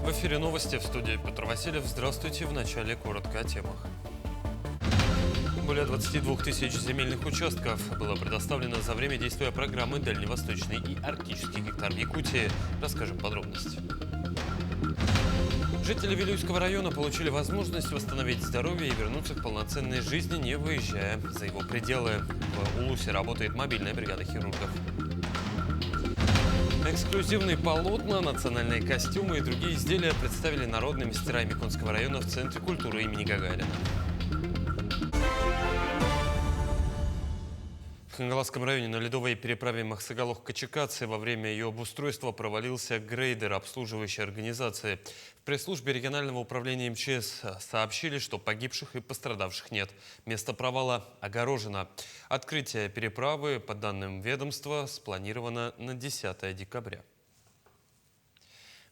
В эфире новости, в студии Петр Васильев. Здравствуйте. В начале коротко о темах. Более 22 тысяч земельных участков было предоставлено за время действия программы «Дальневосточный и арктический гектар» в Якутии. Расскажем подробности. Жители Вилюйского района получили возможность восстановить здоровье и вернуться к полноценной жизни, не выезжая за его пределы. В Улусе работает мобильная бригада хирургов. Эксклюзивные полотна, национальные костюмы и другие изделия представили народные мастера Микунского района в Центре культуры имени Гагарина. В Хангаласском районе на ледовой переправе Махсагалох-Качекацы во время ее обустройства провалился грейдер обслуживающей организации. В пресс-службе регионального управления МЧС сообщили, что погибших и пострадавших нет. Место провала огорожено. Открытие переправы, по данным ведомства, спланировано на 10 декабря.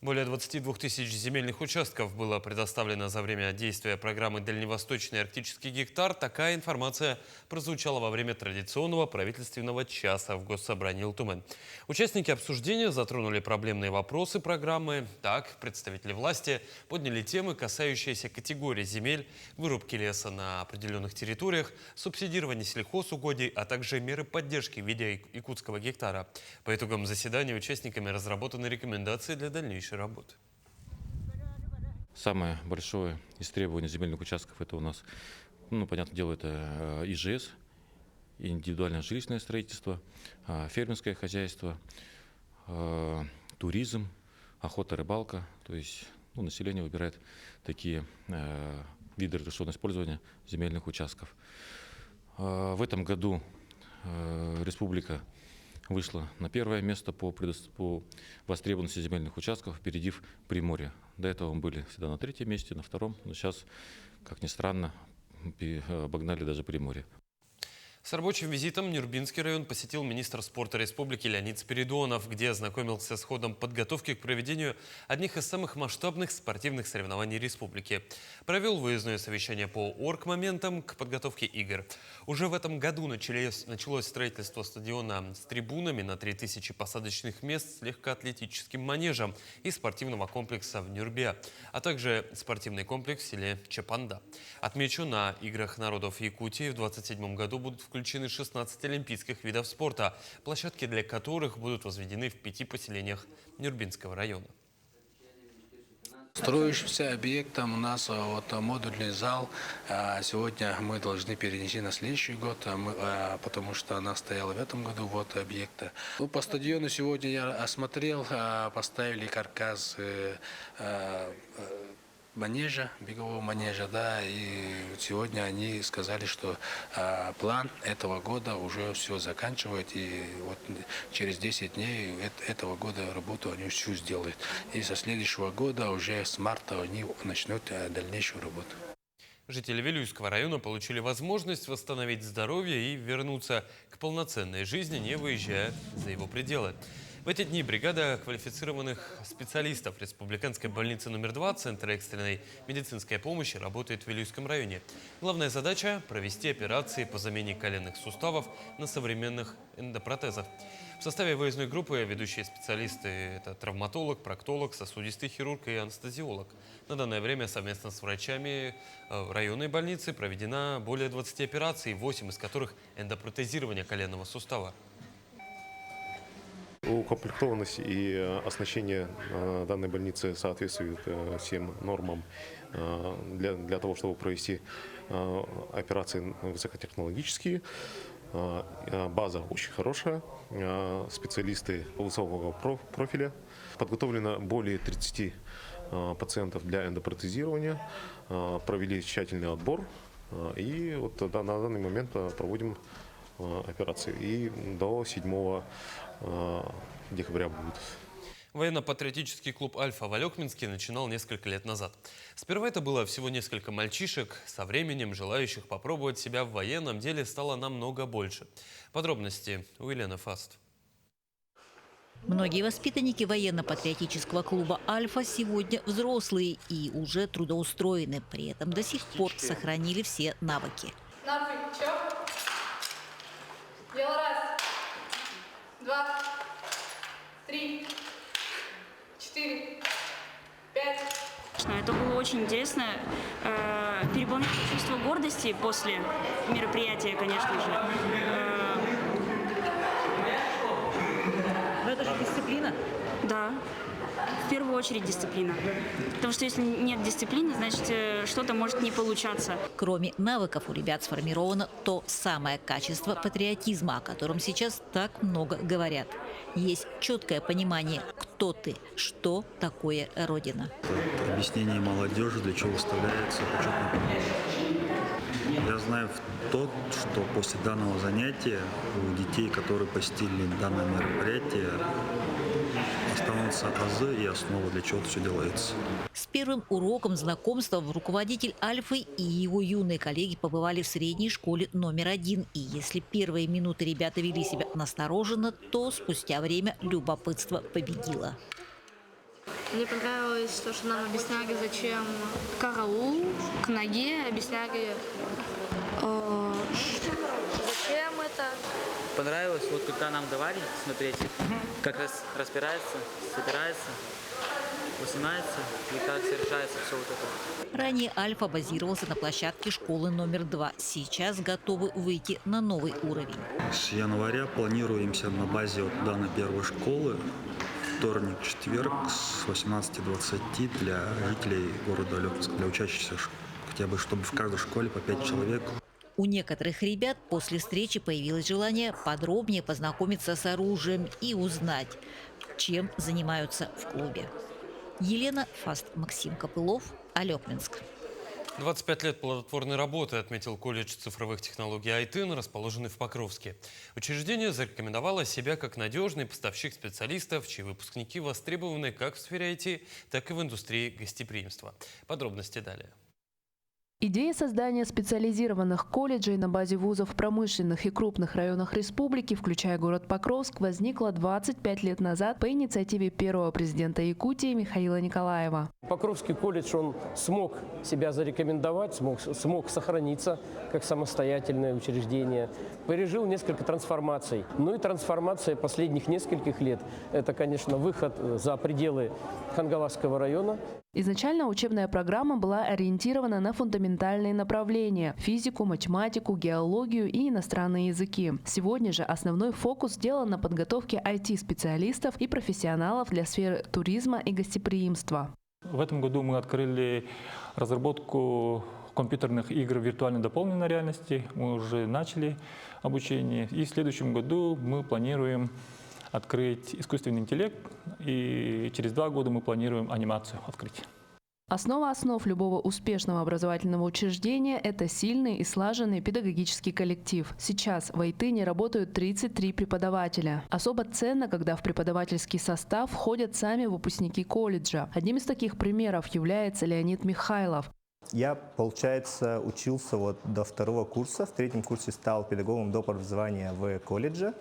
Более 22 тысяч земельных участков было предоставлено за время действия программы «Дальневосточный арктический гектар». Такая информация прозвучала во время традиционного правительственного часа в Госсобрании Илтумен. Участники обсуждения затронули проблемные вопросы программы. Так, представители власти подняли темы, касающиеся категории земель, вырубки леса на определенных территориях, субсидирования сельхозугодий, а также меры поддержки в виде якутского гектара. По итогам заседания участниками разработаны рекомендации для дальнейшей работы. Самое большое из требований земельных участков — это у нас, понятное дело, это ИЖС, индивидуальное жилищное строительство, фермерское хозяйство, туризм, охота, рыбалка. То есть население выбирает такие виды разрешенного использования земельных участков. В этом году республика вышла на первое место по востребованности земельных участков, опередив Приморье. До этого мы были всегда на третьем месте, на втором, но сейчас, как ни странно, обогнали даже Приморье. С рабочим визитом Нюрбинский район посетил министр спорта республики Леонид Спиридонов, где ознакомился с ходом подготовки к проведению одних из самых масштабных спортивных соревнований республики. Провел выездное совещание по оргмоментам к подготовке игр. Уже в этом году началось строительство стадиона с трибунами на 3000 посадочных мест с легкоатлетическим манежем и спортивного комплекса в Нюрбе, а также спортивный комплекс в селе Чапанда. Отмечу, на Играх народов Якутии в 2027 году будут включены 16 олимпийских видов спорта, площадки для которых будут возведены в 5 поселениях Нюрбинского района. Строящимся объектом у нас модульный зал. Сегодня мы должны перенести на следующий год, потому что она стояла в этом году объекта. По стадиону сегодня я осмотрел, поставили каркас манежа, бегового манежа, и сегодня они сказали, что план этого года уже все заканчивает, и через 10 дней этого года работу они всю сделают. И со следующего года, уже с марта, они начнут дальнейшую работу. Жители Вилюйского района получили возможность восстановить здоровье и вернуться к полноценной жизни, не выезжая за его пределы. В эти дни бригада квалифицированных специалистов Республиканской больницы номер 2 Центра экстренной медицинской помощи работает в Вилюйском районе. Главная задача – провести операции по замене коленных суставов на современных эндопротезах. В составе выездной группы ведущие специалисты – это травматолог, проктолог, сосудистый хирург и анестезиолог. На данное время совместно с врачами районной больницы проведена более 20 операций, 8 из которых эндопротезирование коленного сустава. Укомплектованность и оснащение данной больницы соответствует всем нормам для того, чтобы провести операции высокотехнологические. База очень хорошая, специалисты высокого профиля. Подготовлено более 30 пациентов для эндопротезирования, провели тщательный отбор и на данный момент проводим операции. И до 7 декабря будет. Военно-патриотический клуб «Альфа» в Алекминске начинал несколько лет назад. Сперва это было всего несколько мальчишек. Со временем желающих попробовать себя в военном деле стало намного больше. Подробности у Елены Фаст. Многие воспитанники военно-патриотического клуба «Альфа» сегодня взрослые и уже трудоустроены. При этом до сих пор сохранили все навыки. На плечо. Дело 1, 2, 3, 4, 5. страшного. Это было очень интересно. Переполняло чувство гордости после мероприятия, конечно же. Но это же дисциплина. Да, в первую очередь дисциплина. Потому что если нет дисциплины, значит, что-то может не получаться. Кроме навыков у ребят сформировано то самое качество патриотизма, о котором сейчас так много говорят. Есть четкое понимание, кто ты, что такое Родина. Объяснение молодежи, для чего выставляется почетный памятник. Я знаю что после данного занятия у детей, которые посетили данное мероприятие, останутся азы и основы, для чего это все делается. С первым уроком знакомства руководитель Альфы и его юные коллеги побывали в средней школе номер 1. И если первые минуты ребята вели себя настороженно, то спустя время любопытство победило. Мне понравилось то, что нам объясняли, зачем караул к ноге, объясняли, зачем это. Понравилось, вот когда нам давали смотреть, как разбирается, собирается, уснимается и как совершается все вот это. Ранее Альфа базировался на площадке школы номер 2. Сейчас готовы выйти на новый уровень. С января планируемся на базе данной первой школы вторник, четверг с 18:20 для жителей города Алепинска, для учащихся, хотя бы чтобы в каждой школе по 5 человек. У некоторых ребят после встречи появилось желание подробнее познакомиться с оружием и узнать, чем занимаются в клубе. Елена Фаст, Максим Копылов, Алепинск. 25 лет плодотворной работы отметил колледж цифровых технологий «Айтын», расположенный в Покровске. Учреждение зарекомендовало себя как надежный поставщик специалистов, чьи выпускники востребованы как в сфере IT, так и в индустрии гостеприимства. Подробности далее. Идея создания специализированных колледжей на базе вузов в промышленных и крупных районах республики, включая город Покровск, возникла 25 лет назад по инициативе первого президента Якутии Михаила Николаева. Покровский колледж, он смог себя зарекомендовать, смог сохраниться как самостоятельное учреждение, пережил несколько трансформаций. Ну и трансформация последних нескольких лет – это, конечно, выход за пределы Хангаласского района. Изначально учебная программа была ориентирована на фундаментальные направления – физику, математику, геологию и иностранные языки. Сегодня же основной фокус сделан на подготовке IT-специалистов и профессионалов для сферы туризма и гостеприимства. В этом году мы открыли разработку компьютерных игр виртуальной дополненной реальности. Мы уже начали обучение. И в следующем году мы планируем открыть искусственный интеллект, и через 2 года мы планируем анимацию открыть. Основа основ любого успешного образовательного учреждения – это сильный и слаженный педагогический коллектив. Сейчас в Айтыне работают 33 преподавателя. Особо ценно, когда в преподавательский состав входят сами выпускники колледжа. Одним из таких примеров является Леонид Михайлов. Я, получается, учился до 2-го курса. В 3-м курсе стал педагогом доп. Образования в колледже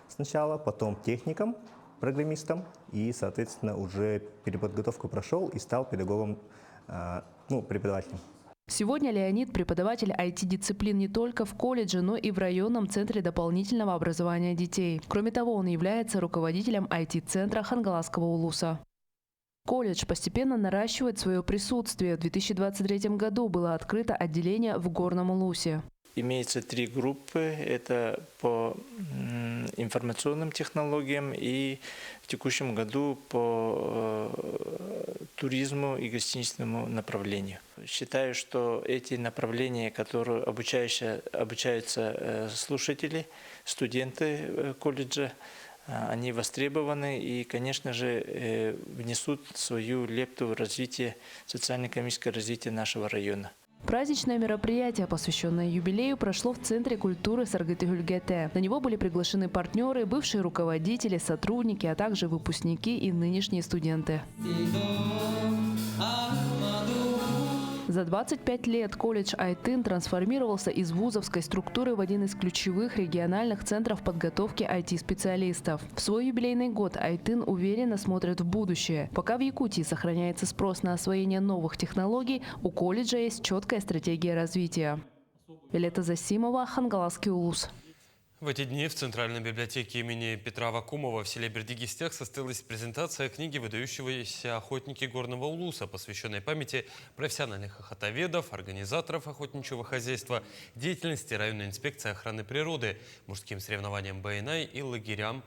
сначала, потом техником, программистом и, соответственно, уже переподготовку прошел и стал педагогом, преподавателем. Сегодня Леонид – преподаватель IT-дисциплин не только в колледже, но и в районном центре дополнительного образования детей. Кроме того, он является руководителем IT-центра Хангаласского улуса. Колледж постепенно наращивает свое присутствие. В 2023 году было открыто отделение в Горном Улусе. Имеется 3 группы. Это по информационным технологиям и в текущем году по туризму и гостиничному направлению. Считаю, что эти направления, которые обучаются слушатели, студенты колледжа, они востребованы и, конечно же, внесут свою лепту в развитие, социально-экономическое развитие нашего района. Праздничное мероприятие, посвященное юбилею, прошло в Центре культуры Саргытыгульгете. На него были приглашены партнеры, бывшие руководители, сотрудники, а также выпускники и нынешние студенты. За 25 лет колледж Айтын трансформировался из вузовской структуры в один из ключевых региональных центров подготовки IT-специалистов. В свой юбилейный год Айтын уверенно смотрит в будущее. Пока в Якутии сохраняется спрос на освоение новых технологий, у колледжа есть четкая стратегия развития. Виолетта Засимова, Хангаласский улус. В эти дни в Центральной библиотеке имени Петра Вакумова в селе Бердигистях состоялась презентация книги выдающегося охотники горного улуса, посвященной памяти профессиональных охотоведов, организаторов охотничьего хозяйства, деятельности районной инспекции охраны природы, мужским соревнованиям БНА и лагерям,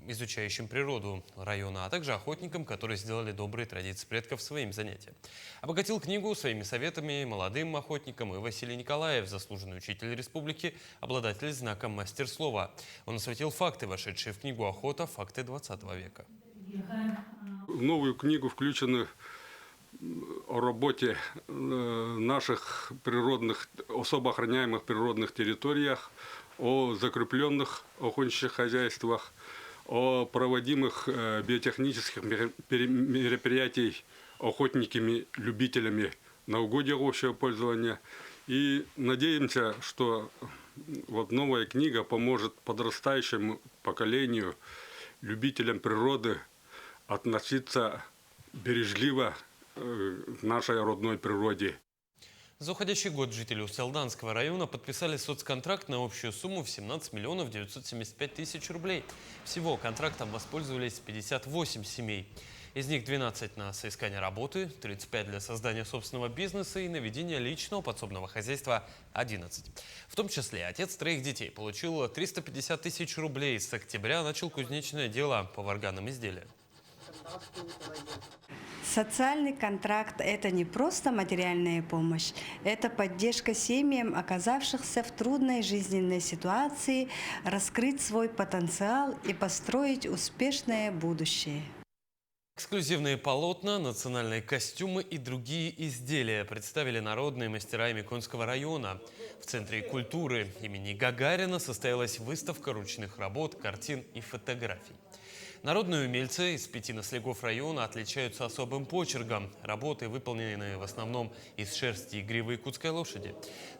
изучающим природу района, а также охотникам, которые сделали добрые традиции предков своим занятием. Обогатил книгу своими советами молодым охотникам и Василий Николаев, заслуженный учитель республики, обладатель знака «Мастер слова». Он осветил факты, вошедшие в книгу «Охота. Факты 20 века». В новую книгу включены о работе наших природных, особо охраняемых природных территориях, о закрепленных охотничьих хозяйствах, о проводимых биотехнических мероприятий охотниками-любителями на угодья общего пользования. И надеемся, что вот новая книга поможет подрастающему поколению, любителям природы, относиться бережливо к нашей родной природе. За уходящий год жители Устьялданского района подписали соцконтракт на общую сумму в 17 миллионов 975 тысяч рублей. Всего контрактом воспользовались 58 семей. Из них 12 на соискание работы, 35 для создания собственного бизнеса и на ведение личного подсобного хозяйства 11. В том числе отец 3 детей получил 350 тысяч рублей. С октября начал кузнечное дело по варганным изделиям. Социальный контракт – это не просто материальная помощь, это поддержка семьям, оказавшихся в трудной жизненной ситуации, раскрыть свой потенциал и построить успешное будущее. Эксклюзивные полотна, национальные костюмы и другие изделия представили народные мастера Миконского района. В Центре культуры имени Гагарина состоялась выставка ручных работ, картин и фотографий. Народные умельцы из 5 наслегов района отличаются особым почерком. Работы выполнены в основном из шерсти и гривы якутской лошади.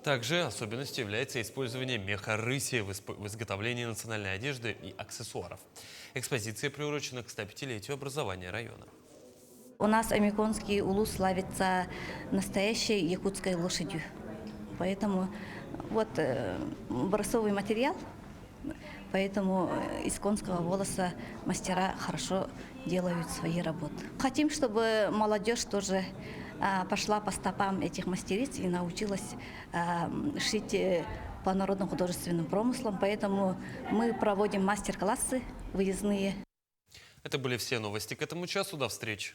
Также особенностью является использование меха рыси в изготовлении национальной одежды и аксессуаров. Экспозиция приурочена к 105-летию образования района. У нас Амиконский улус славится настоящей якутской лошадью. Поэтому вот образцовый материал. Поэтому из конского волоса мастера хорошо делают свои работы. Хотим, чтобы молодежь тоже пошла по стопам этих мастериц и научилась шить по народным художественным промыслам. Поэтому мы проводим мастер-классы выездные. Это были все новости к этому часу. До встречи.